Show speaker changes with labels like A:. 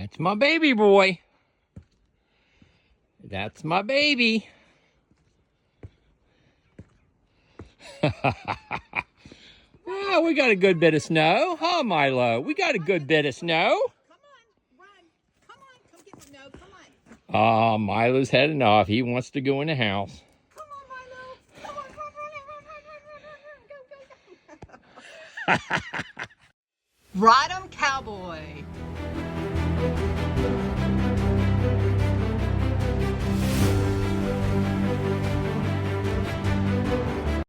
A: That's my baby boy. That's my baby. Oh, we got a good bit of snow. Huh, Milo? We got a good bit of snow.
B: Come on, run. Come on, come get some. No, come on.
A: Oh, Milo's heading off. He wants to go in the house.
B: Come on, Milo. Come on, run. Ride 'em, cowboy.